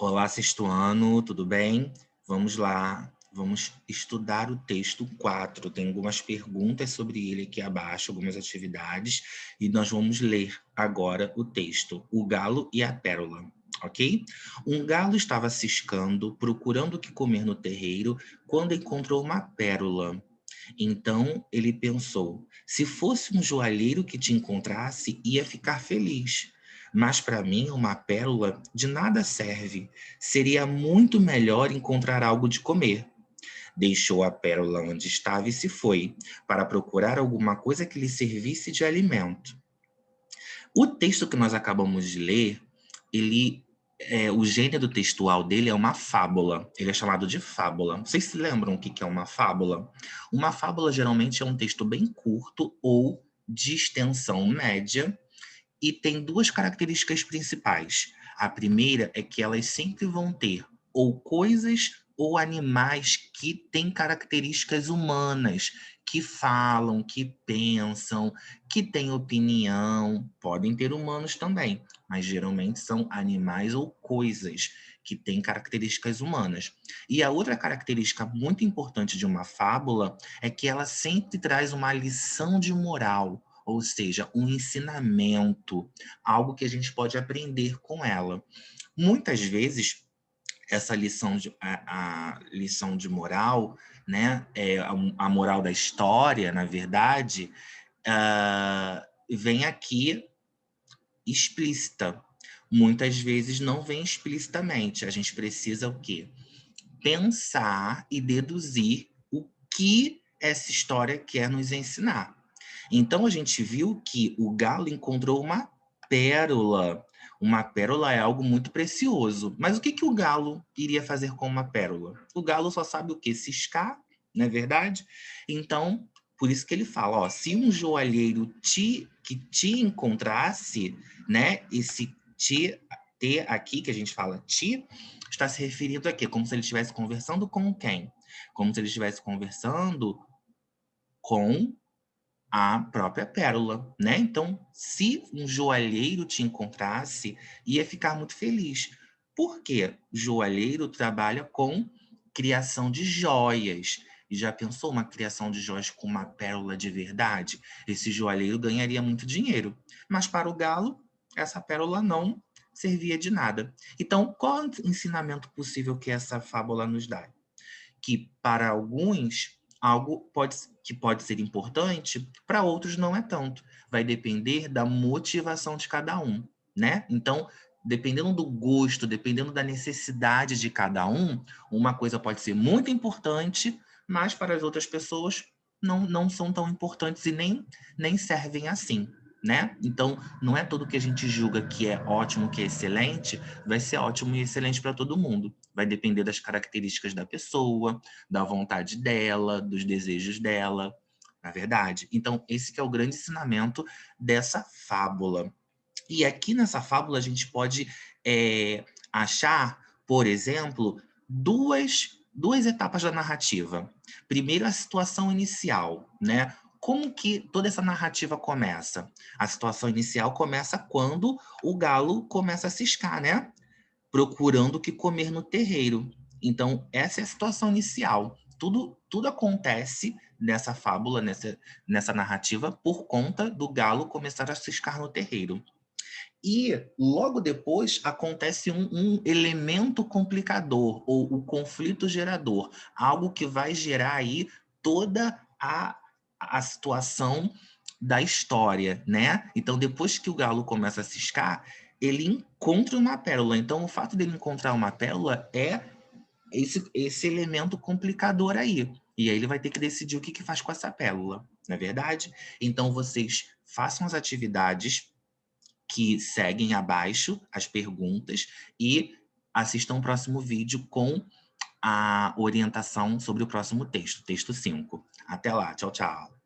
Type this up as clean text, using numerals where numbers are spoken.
Olá, sexto ano, tudo bem? Vamos lá, vamos estudar o texto 4. Tem algumas perguntas sobre ele aqui abaixo, algumas atividades, e nós vamos ler agora o texto, O Galo e a Pérola, ok? Um galo estava ciscando, procurando o que comer no terreiro, quando encontrou uma pérola. Então ele pensou: se fosse um joalheiro que te encontrasse, ia ficar feliz. Mas para mim, uma pérola de nada serve. Seria muito melhor encontrar algo de comer. Deixou a pérola onde estava e se foi, para procurar alguma coisa que lhe servisse de alimento. O texto que nós acabamos de ler, o gênero textual dele é uma fábula. Ele é chamado de fábula. Vocês se lembram o que é uma fábula? Uma fábula geralmente é um texto bem curto ou de extensão média e tem duas características principais. A primeira é que elas sempre vão ter ou coisas ou animais que têm características humanas, que falam, que pensam, que têm opinião. Podem ter humanos também, mas geralmente são animais ou coisas que têm características humanas. E a outra característica muito importante de uma fábula é que ela sempre traz uma lição de moral, ou seja, um ensinamento, algo que a gente pode aprender com ela. Muitas vezes, essa lição a lição de moral, né, a moral da história, na verdade, vem aqui explícita. Muitas vezes não vem explicitamente. A gente precisa o quê? Pensar e deduzir o que essa história quer nos ensinar. Então a gente viu que o galo encontrou uma pérola. Uma pérola é algo muito precioso. Mas o que o galo iria fazer com uma pérola? O galo só sabe o quê? Ciscar, não é verdade? Então, por isso que ele fala, ó, se um joalheiro que te encontrasse, né? Esse te aqui que a gente fala te, está se referindo a quê? Como se ele estivesse conversando com quem? Como se ele estivesse conversando com a própria pérola, né? Então, se um joalheiro te encontrasse, ia ficar muito feliz. Por quê? O joalheiro trabalha com criação de joias. E já pensou uma criação de joias com uma pérola de verdade? Esse joalheiro ganharia muito dinheiro. Mas para o galo, essa pérola não servia de nada. Então, qual é o ensinamento possível que essa fábula nos dá? Que para alguns que pode ser importante, para outros não é tanto. Vai depender da motivação de cada um, né? Então, dependendo do gosto, dependendo da necessidade de cada um, uma coisa pode ser muito importante, mas para as outras pessoas não são tão importantes e nem servem assim, né? Então, não é tudo que a gente julga que é ótimo, que é excelente, vai ser ótimo e excelente para todo mundo. Vai depender das características da pessoa, da vontade dela, dos desejos dela, na verdade. Então, esse que é o grande ensinamento dessa fábula. E aqui nessa fábula a gente pode achar, por exemplo, duas etapas da narrativa. Primeiro, a situação inicial, né? Como que toda essa narrativa começa? A situação inicial começa quando o galo começa a ciscar, né? Procurando o que comer no terreiro. Então, essa é a situação inicial. Tudo acontece nessa fábula, nessa narrativa, por conta do galo começar a ciscar no terreiro. E logo depois acontece um elemento complicador, ou o conflito gerador, algo que vai gerar aí toda a situação da história, né? Então, depois que o galo começa a ciscar, ele encontra uma pérola. Então, o fato dele encontrar uma pérola é esse elemento complicador aí. E aí ele vai ter que decidir o que faz com essa pérola, não é verdade? Então, vocês façam as atividades que seguem abaixo, as perguntas, e assistam o próximo vídeo com a orientação sobre o próximo texto, texto 5. Até lá, tchau, tchau.